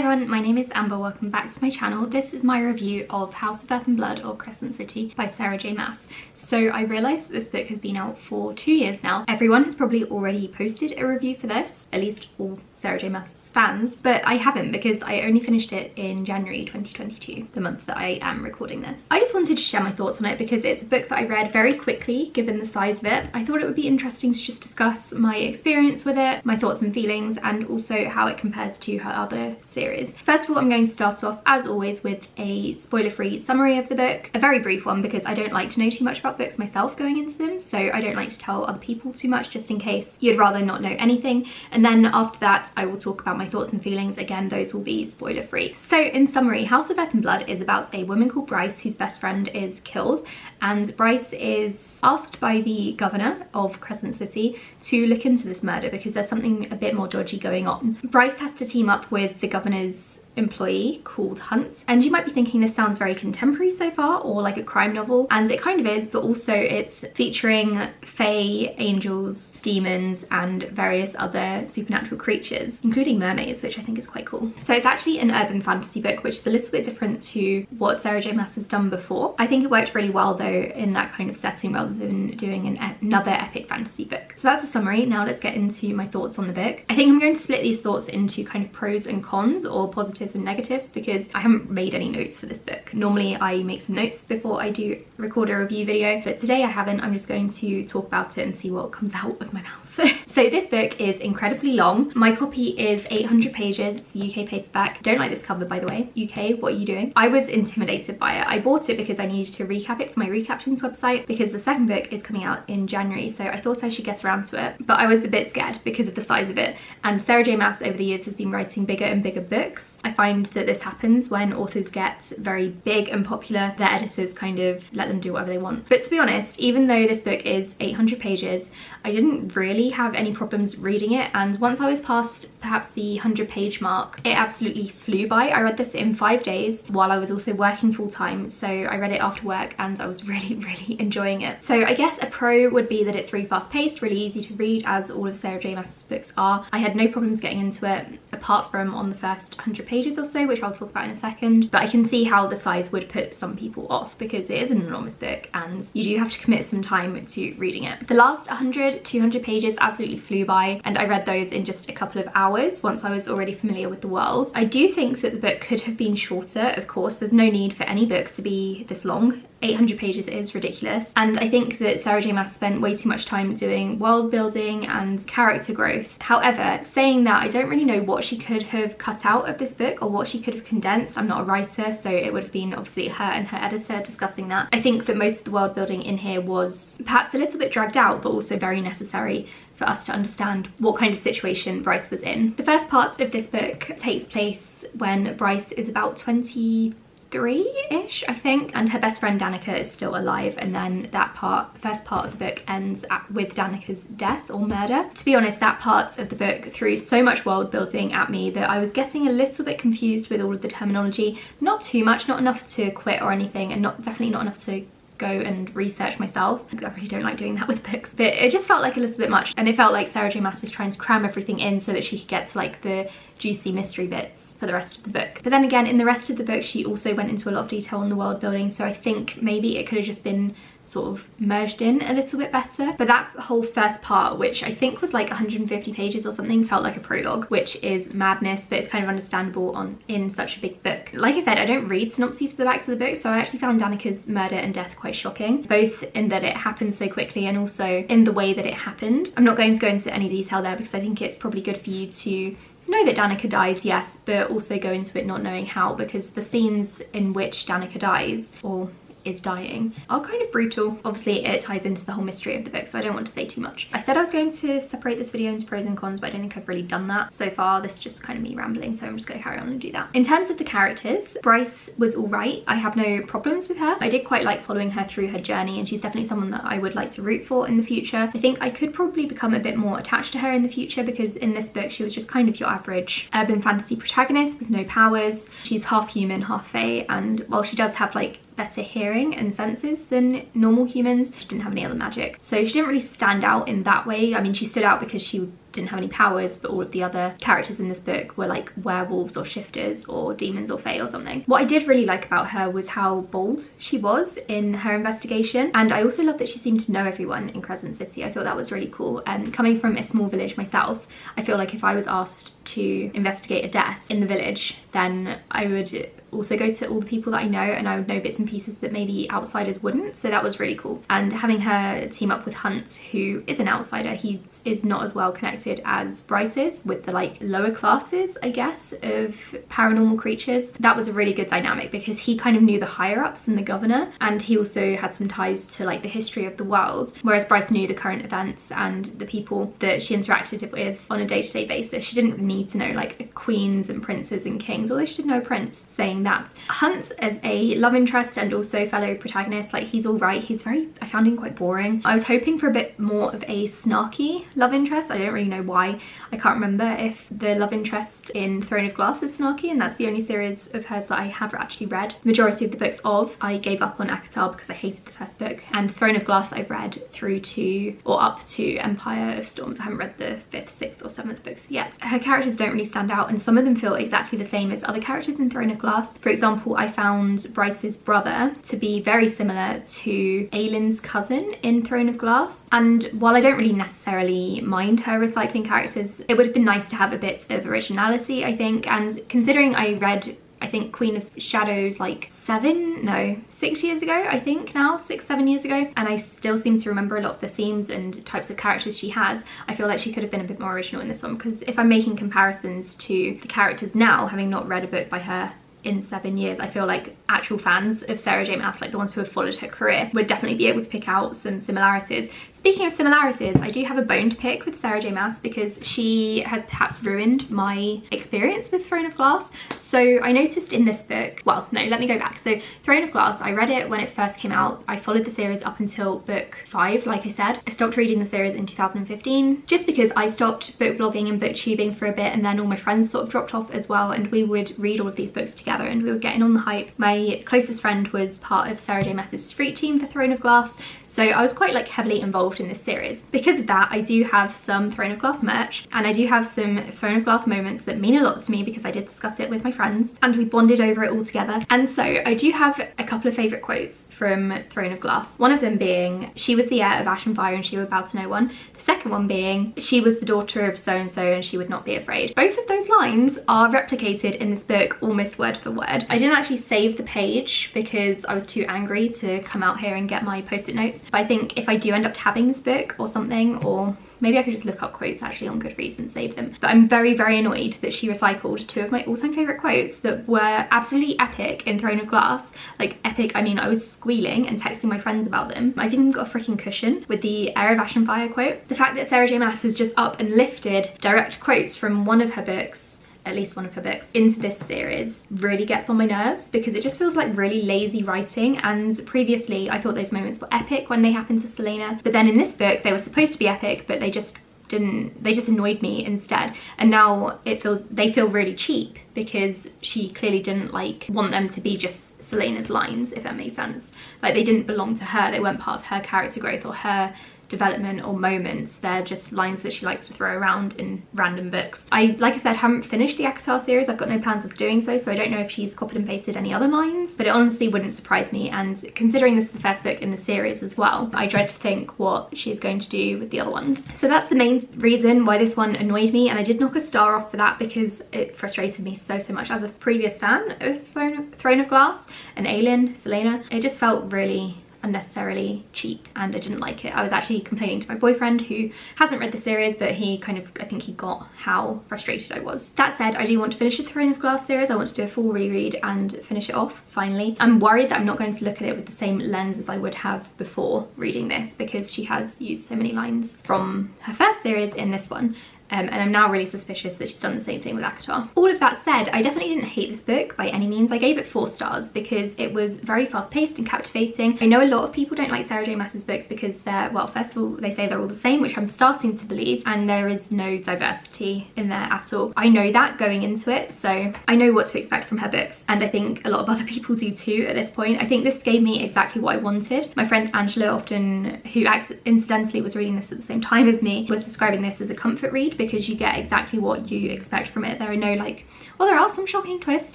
everyone, my name is Amber, welcome back to my channel. This is my review of House of Earth and Blood or Crescent City by Sarah J Maas. So I realised that this book has been out for 2 years now. Everyone has probably already posted a review for this, at least all Sarah J Maas fans, but I haven't because I only finished it in January 2022, the month that I am recording this. I just wanted to share my thoughts on it because it's a book that I read very quickly given the size of it. I thought it would be interesting to just discuss my experience with it, my thoughts and feelings, and also how it compares to her other series. First of all, I'm going to start off as always with a spoiler-free summary of the book, a very brief one because I don't like to know too much about books myself going into them, so I don't like to tell other people too much just in case you'd rather not know anything. And then after that I will talk about my thoughts and feelings. Again, those will be spoiler free. So in summary, House of Earth and Blood is about a woman called Bryce whose best friend is killed, and Bryce is asked by the governor of Crescent City to look into this murder because there's something a bit more dodgy going on. Bryce has to team up with the governor's employee called Hunt, and you might be thinking this sounds very contemporary so far or like a crime novel, and it kind of is, but also it's featuring fae, angels, demons and various other supernatural creatures, including mermaids, which I think is quite cool. So it's actually an urban fantasy book, which is a little bit different to what Sarah J Maas has done before. I think it worked really well though in that kind of setting rather than doing another epic fantasy book. So that's a summary. Now let's get into my thoughts on the book. I think I'm going to split these thoughts into kind of pros and cons, or positives and negatives, because I haven't made any notes for this book. Normally I make some notes before I do record a review video, but today I haven't. I'm just going to talk about it and see what comes out of my mouth. So this book is incredibly long. My copy is 800 pages, UK paperback. Don't like this cover, by the way. UK, what are you doing? I was intimidated by it. I bought it because I needed to recap it for my recaptions website because the second book is coming out in January, so I thought I should get around to it, but I was a bit scared because of the size of it. And Sarah J Maas over the years has been writing bigger and bigger books. I find that this happens when authors get very big and popular, their editors kind of let them do whatever they want. But to be honest, even though this book is 800 pages, I didn't really have any problems reading it, and once I was past perhaps the 100-page mark, it absolutely flew by. I read this in 5 days while I was also working full-time, so I read it after work and I was really enjoying it. So I guess a pro would be that it's really fast-paced, really easy to read, as all of Sarah J Maas's books are. I had no problems getting into it apart from on the first 100 pages or so, which I'll talk about in a second, but I can see how the size would put some people off because it is an enormous book and you do have to commit some time to reading it. The last 100-200 pages absolutely flew by, and I read those in just a couple of hours once I was already familiar with the world. I do think that the book could have been shorter. Of course, there's no need for any book to be this long. 800 pages is ridiculous, and I think that Sarah J Maas spent way too much time doing world building and character growth. However, saying that, I don't really know what she could have cut out of this book or what she could have condensed. I'm not a writer, so it would have been obviously her and her editor discussing that. I think that most of the world building in here was perhaps a little bit dragged out, but also very necessary for us to understand what kind of situation Bryce was in. The first part of this book takes place when Bryce is about 23-ish, I think, and her best friend Danica is still alive, and then that first part of the book ends with Danica's death or murder. To be honest, that part of the book threw so much world building at me that I was getting a little bit confused with all of the terminology. Not too much, not enough to quit or anything, and definitely not enough to go and research myself. I really don't like doing that with books, but it just felt like a little bit much, and it felt like Sarah J Maas was trying to cram everything in so that she could get to like the juicy mystery bits for the rest of the book. But then again, in the rest of the book she also went into a lot of detail on the world building, so I think maybe it could have just been sort of merged in a little bit better. But that whole first part, which I think was like 150 pages or something, felt like a prologue, which is madness, but it's kind of understandable in such a big book. Like I said, I don't read synopses for the backs of the book, so I actually found Danica's murder and death quite shocking, both in that it happened so quickly and also in the way that it happened. I'm not going to go into any detail there because I think it's probably good for you to know that Danica dies, yes, but also go into it not knowing how, because the scenes in which Danica dies, or is dying, are kind of brutal. Obviously it ties into the whole mystery of the book, so I don't want to say too much. I said I was going to separate this video into pros and cons, but I don't think I've really done that so far. This is just kind of me rambling, so I'm just going to carry on and do that. In terms of the characters, Bryce was all right. I have no problems with her. I did quite like following her through her journey, and she's definitely someone that I would like to root for in the future. I think I could probably become a bit more attached to her in the future because in this book she was just kind of your average urban fantasy protagonist with no powers. She's half human, half fae, and while she does have like better hearing and senses than normal humans, she didn't have any other magic, so she didn't really stand out in that way. I mean, she stood out because she didn't have any powers, but all of the other characters in this book were like werewolves or shifters or demons or fae or something. What I did really like about her was how bold she was in her investigation, and I also loved that she seemed to know everyone in Crescent City. I thought that was really cool. Coming from a small village myself, I feel like if I was asked to investigate a death in the village, then I would also go to all the people that I know, and I would know bits and pieces that maybe outsiders wouldn't. So that was really cool. And having her team up with Hunt, who is an outsider, he is not as well connected as Bryce is with the like lower classes, I guess, of paranormal creatures. That was a really good dynamic because he kind of knew the higher ups and the governor, and he also had some ties to like the history of the world, whereas Bryce knew the current events and the people that she interacted with on a day-to-day basis. She didn't need to know like queens and princes and kings, although she did know a prince. Saying that, Hunt as a love interest and also fellow protagonist, like he's all right. He's very, I found him quite boring. I was hoping for a bit more of a snarky love interest. I don't really know why. I can't remember if the love interest in Throne of Glass is snarky, and that's the only series of hers that I have actually read. Majority of the books of, I gave up on Akatar because I hated the first book, and Throne of Glass I've read through to or up to Empire of Storms. I haven't read the 5th, 6th or 7th books yet. Her characters don't really stand out, and some of them feel exactly the same as other characters in Throne of Glass. For example, I found Bryce's brother to be very similar to Aylin's cousin in Throne of Glass, and while I don't really necessarily mind her recycling characters, it would have been nice to have a bit of originality, I think. And considering I read, I think, Queen of Shadows like 6 years ago, I think now, 6-7 years ago, and I still seem to remember a lot of the themes and types of characters she has, I feel like she could have been a bit more original in this one, because if I'm making comparisons to the characters now, having not read a book by her in 7 years, I feel like actual fans of Sarah J Maas, like the ones who have followed her career, would definitely be able to pick out some similarities. Speaking of similarities, I do have a bone to pick with Sarah J Maas because she has perhaps ruined my experience with Throne of Glass. So I noticed in this book, well no, let me go back. So Throne of Glass, I read it when it first came out. I followed the series up until book 5, like I said. I stopped reading the series in 2015 just because I stopped book blogging and booktubing for a bit, and then all my friends sort of dropped off as well, and we would read all of these books together and we were getting on the hype. My closest friend was part of Sarah J Maas's street team for Throne of Glass, so I was quite like heavily involved in this series. Because of that, I do have some Throne of Glass merch, and I do have some Throne of Glass moments that mean a lot to me because I did discuss it with my friends and we bonded over it all together. And so I do have a couple of favourite quotes from Throne of Glass. One of them being, "She was the heir of ash and fire and she would bow to no one." The second one being, "She was the daughter of so and so and she would not be afraid." Both of those lines are replicated in this book almost word for word. I didn't actually save the page because I was too angry to come out here and get my post-it notes, but I think if I do end up tabbing this book or something, or maybe I could just look up quotes actually on Goodreads and save them. But I'm very, very annoyed that she recycled 2 of my all-time favourite quotes that were absolutely epic in Throne of Glass. Like epic, I mean, I was squealing and texting my friends about them. I've even got a freaking cushion with the Heir of Ash and Fire quote. The fact that Sarah J Maas has just up and lifted direct quotes from one of her books, at least one of her books, into this series really gets on my nerves because it just feels like really lazy writing. And previously I thought those moments were epic when they happened to Selena, but then in this book they were supposed to be epic, but they just annoyed me instead. And now they feel really cheap because she clearly didn't like want them to be just Selena's lines, if that makes sense. Like they didn't belong to her, they weren't part of her character growth or her development or moments. They're just lines that she likes to throw around in random books. Like I said, haven't finished the Akatar series. I've got no plans of doing so, so I don't know if she's copied and pasted any other lines, but it honestly wouldn't surprise me. And considering this is the first book in the series as well, I dread to think what she's going to do with the other ones. So that's the main reason why this one annoyed me, and I did knock a star off for that because it frustrated me so much. As a previous fan of Throne of Glass and Aylin, Selena, it just felt really unnecessarily cheap and I didn't like it. I was actually complaining to my boyfriend who hasn't read the series, but he kind of, I think he got how frustrated I was. That said, I do want to finish the Throne of Glass series. I want to do a full reread and finish it off finally. I'm worried that I'm not going to look at it with the same lens as I would have before reading this because she has used so many lines from her first series in this one. And I'm now really suspicious that she's done the same thing with Akatar. All of that said, I definitely didn't hate this book by any means. scenes. I gave it 4 stars because it was very fast-paced and captivating. I know a lot of people don't like Sarah J Maas's books because they're, well, first of all, they say they're all the same, which I'm starting to believe, and there is no diversity in there at all. I know that going into it, so I know what to expect from her books, and I think a lot of other people do too at this point. I think this gave me exactly what I wanted. My friend Angela, often, who incidentally was reading this at the same time as me, was describing this as a comfort read because you get exactly what you expect from it. There are no like, well, there are some shocking twists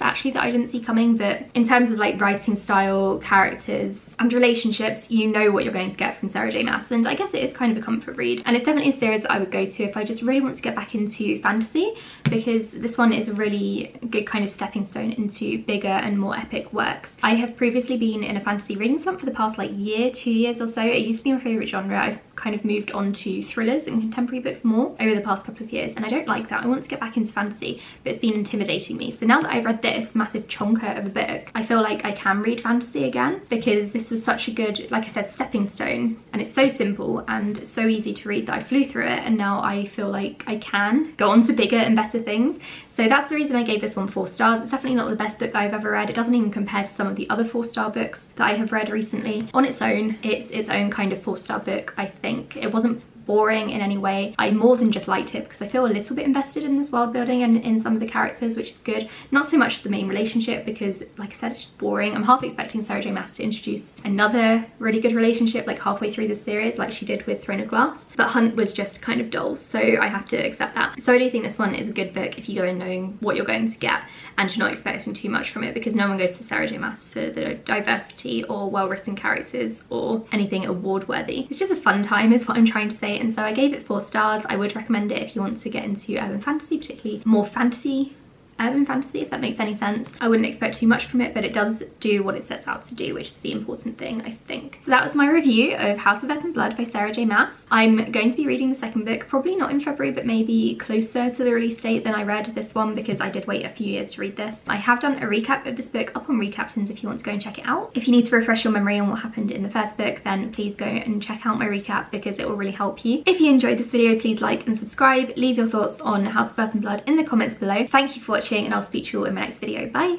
actually that I didn't see coming, but in terms of like writing style, characters and relationships, you know what you're going to get from Sarah J Maas, and I guess it is kind of a comfort read, and it's definitely a series that I would go to if I just really want to get back into fantasy, because this one is a really good kind of stepping stone into bigger and more epic works. I have previously been in a fantasy reading slump for the past like year, 2 years or so. It used to be my favourite genre. I've kind of moved on to thrillers and contemporary books more over the past couple of years, and I don't like that. I want to get back into fantasy, but it's been intimidating me. So now that I've read this massive chonker of a book, I feel like I can read fantasy again, because this was such a good, like I said, stepping stone, and it's so simple and so easy to read that I flew through it, and now I feel like I can go on to bigger and better things. So that's the reason I gave this one 4 stars. It's definitely not the best book I've ever read. It doesn't even compare to some of the other 4-star books that I have read recently. On its own, it's its own kind of 4-star book, I think. It wasn't boring in any way. I more than just liked it because I feel a little bit invested in this world building and in some of the characters, which is good. Not so much the main relationship because, like I said, it's just boring. I'm half expecting Sarah J Maas to introduce another really good relationship like halfway through this series, like she did with Throne of Glass, but Hunt was just kind of dull, so I have to accept that. So I do think this one is a good book if you go in knowing what you're going to get and you're not expecting too much from it, because no one goes to Sarah J Maas for the diversity or well-written characters or anything award-worthy. It's just a fun time is what I'm trying to say, and so I gave it 4 stars. I would recommend it if you want to get into urban fantasy, particularly more fantasy urban fantasy, if that makes any sense. I wouldn't expect too much from it, but it does do what it sets out to do, which is the important thing, I think. So that was my review of House of Earth and Blood by Sarah J Maas. I'm going to be reading the second book, probably not in February, but maybe closer to the release date than I read this one, because I did wait a few years to read this. I have done a recap of this book up on Recaptains if you want to go and check it out. If you need to refresh your memory on what happened in the first book, then please go and check out my recap because it will really help you. If you enjoyed this video, please like and subscribe. Leave your thoughts on House of Earth and Blood in the comments below. Thank you for watching, and I'll speak to you all in my next video. Bye!